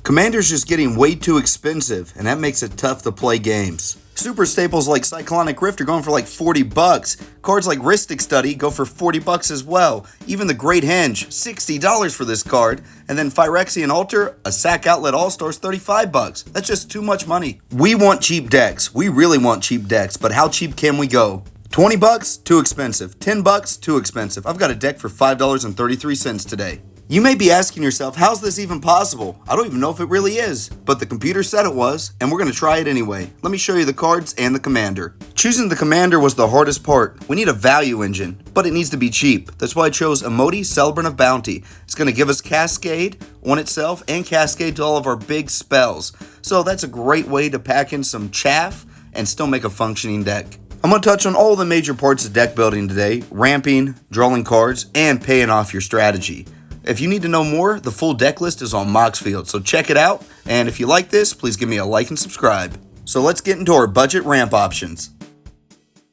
Commander's just getting way too expensive, and that makes it tough to play games. Super staples like Cyclonic Rift are going for like 40 bucks. Cards like Rhystic Study go for 40 bucks as well. Even the Great Henge, $60 for this card. And then Phyrexian Altar, a Sack Outlet All-Stars, 35 bucks. That's just too much money. We want cheap decks. We really want cheap decks, but how cheap can we go? 20 bucks? Too expensive. 10 bucks? Too expensive. I've got a deck for $5.33 today. You may be asking yourself, how's this even possible? I don't even know if it really is, but the computer said it was, and we're going to try it anyway. Let me show you the cards and the commander. Choosing the commander was the hardest part. We need a value engine, but it needs to be cheap. That's why I chose Imoti Celebrant of Bounty. It's going to give us Cascade on itself and Cascade to all of our big spells. So that's a great way to pack in some chaff and still make a functioning deck. I'm going to touch on all the major parts of deck building today: ramping, drawing cards, and paying off your strategy. If you need to know more, the full deck list is on Moxfield, so check it out. And if you like this, please give me a like and subscribe. So let's get into our budget ramp options.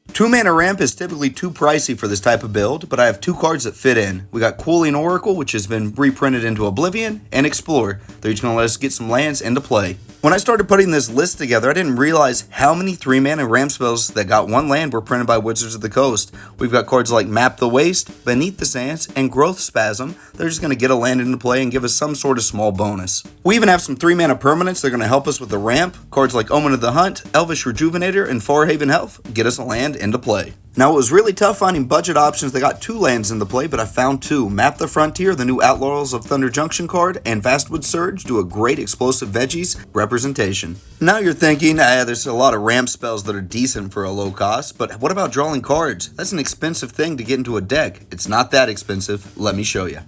2-mana ramp is typically too pricey for this type of build, but I have two cards that fit in. We got Cooling Oracle, which has been reprinted into Oblivion, and Explore. They're each going to let us get some lands into play. When I started putting this list together, I didn't realize how many 3-mana ramp spells that got one land were printed by Wizards of the Coast. We've got cards like Map the Waste, Beneath the Sands, and Growth Spasm. They're just going to get a land into play and give us some sort of small bonus. We even have some 3-mana permanents that are going to help us with the ramp. Cards like Omen of the Hunt, Elvish Rejuvenator, and Farhaven Health get us a land into play. Now, it was really tough finding budget options that got two lands into play, but I found two. Map the Frontier, the new Outlaws of Thunder Junction card, and Vastwood Surge do a great explosive veggies representation. Now you're thinking, there's a lot of ramp spells that are decent for a low cost, but what about drawing cards? That's an expensive thing to get into a deck. It's not that expensive. Let me show you.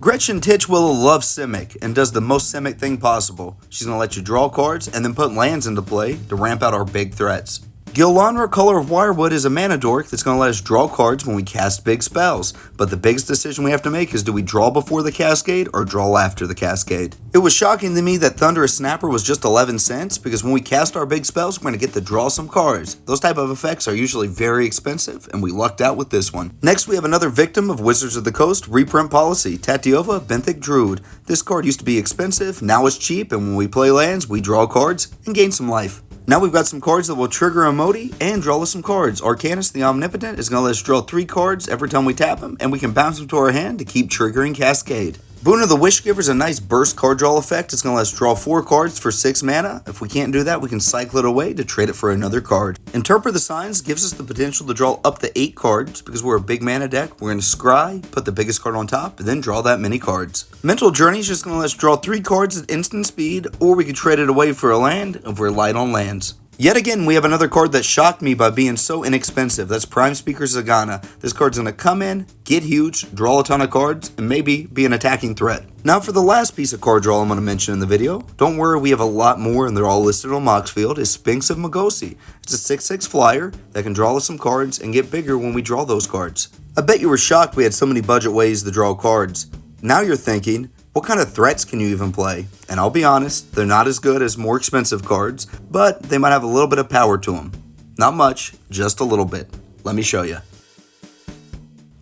Gretchen Titchwillow loves Simic and does the most Simic thing possible. She's going to let you draw cards and then put lands into play to ramp out our big threats. Gillanra, Color of Wirewood, is a mana dork that's going to let us draw cards when we cast big spells. But the biggest decision we have to make is, do we draw before the Cascade or draw after the Cascade? It was shocking to me that Thunderous Snapper was just 11 cents, because when we cast our big spells, we're going to get to draw some cards. Those type of effects are usually very expensive, and we lucked out with this one. Next, we have another victim of Wizards of the Coast reprint policy, Tatiova, Benthic Druid. This card used to be expensive, now it's cheap, and when we play lands, we draw cards and gain some life. Now we've got some cards that will trigger Imoti and draw us some cards. Arcanus the Omnipotent is going to let us draw 3 cards every time we tap them, and we can bounce them to our hand to keep triggering Cascade. Boon of the Wishgiver is a nice burst card draw effect. It's going to let us draw 4 cards for 6 mana. If we can't do that, we can cycle it away to trade it for another card. Interpret the Signs gives us the potential to draw up to 8 cards. Because we're a big mana deck, we're going to scry, put the biggest card on top, and then draw that many cards. Mental Journey is just going to let us draw 3 cards at instant speed, or we could trade it away for a land if we're light on lands. Yet again, we have another card that shocked me by being so inexpensive. That's Prime Speaker Zagana. This card's going to come in, get huge, draw a ton of cards, and maybe be an attacking threat. Now for the last piece of card draw I'm going to mention in the video. Don't worry, we have a lot more and they're all listed on Moxfield. Is Sphinx of Magosi. It's a 6/6 flyer that can draw us some cards and get bigger when we draw those cards. I bet you were shocked we had so many budget ways to draw cards. Now you're thinking, what kind of threats can you even play? And I'll be honest, they're not as good as more expensive cards, but they might have a little bit of power to them. Not much, just a little bit. Let me show you.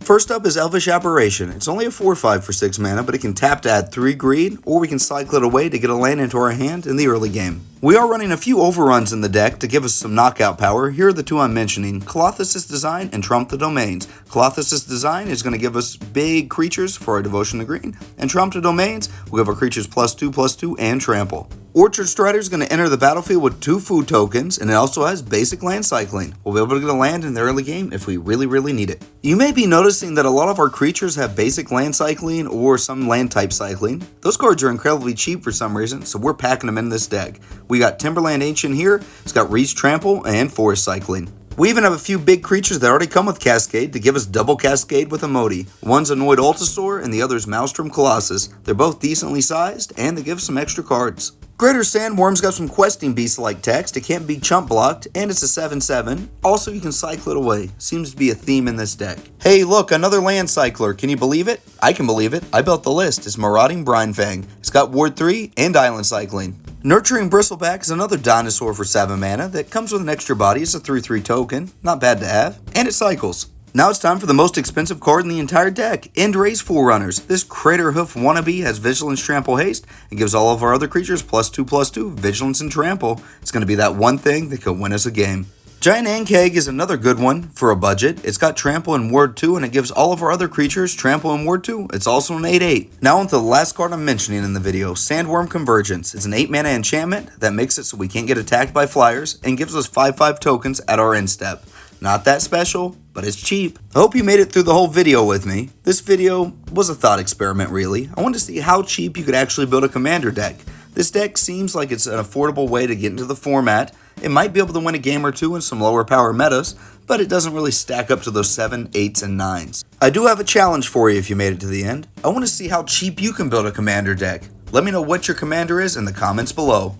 First up is Elvish Aberration. It's only a 4/5 for 6 mana, but it can tap to add 3 greed, or we can cycle it away to get a land into our hand in the early game. We are running a few overruns in the deck to give us some knockout power. Here are the two I'm mentioning: Colossus' Design and Trump the Domains. Colossus' Design is going to give us big creatures for our Devotion to Green, and Trump the Domains will give our creatures +2/+2 and Trample. Orchard Strider is going to enter the battlefield with 2 food tokens, and it also has basic land cycling. We'll be able to get a land in the early game if we really need it. You may be noticing that a lot of our creatures have basic land cycling or some land type cycling. Those cards are incredibly cheap for some reason, so we're packing them in this deck. We got Timberland Ancient here. It's got Reach Trample and Forest Cycling. We even have a few big creatures that already come with Cascade to give us double Cascade with Imoti. One's Annoyed Altasaur and the other's Maelstrom Colossus. They're both decently sized and they give some extra cards. Greater Sandworm's got some questing beast-like text. It can't be chump blocked, and it's a 7/7. Also, you can cycle it away. Seems to be a theme in this deck. Hey, look, another land cycler. Can you believe it? I can believe it. I built the list. It's Marauding Brinefang. It's got Ward 3 and Island Cycling. Nurturing Bristleback is another dinosaur for 7 mana that comes with an extra body. It's a 3/3 token. Not bad to have. And it cycles. Now it's time for the most expensive card in the entire deck, Enduray's Forerunners. This Crater Hoof wannabe has Vigilance, Trample, Haste, and gives all of our other creatures +2/+2, Vigilance, and Trample. It's going to be that one thing that could win us a game. Giant Ankeg is another good one for a budget. It's got Trample and Ward 2, and it gives all of our other creatures Trample and Ward 2. It's also an 8/8. Now onto the last card I'm mentioning in the video, Sandworm Convergence. It's an 8-mana enchantment that makes it so we can't get attacked by flyers, and gives us 5/5 tokens at our end step. Not that special, but it's cheap. I hope you made it through the whole video with me. This video was a thought experiment, really. I wanted to see how cheap you could actually build a commander deck. This deck seems like it's an affordable way to get into the format. It might be able to win a game or two in some lower power metas, but it doesn't really stack up to those 7, 8s, and 9s. I do have a challenge for you if you made it to the end. I want to see how cheap you can build a commander deck. Let me know what your commander is in the comments below.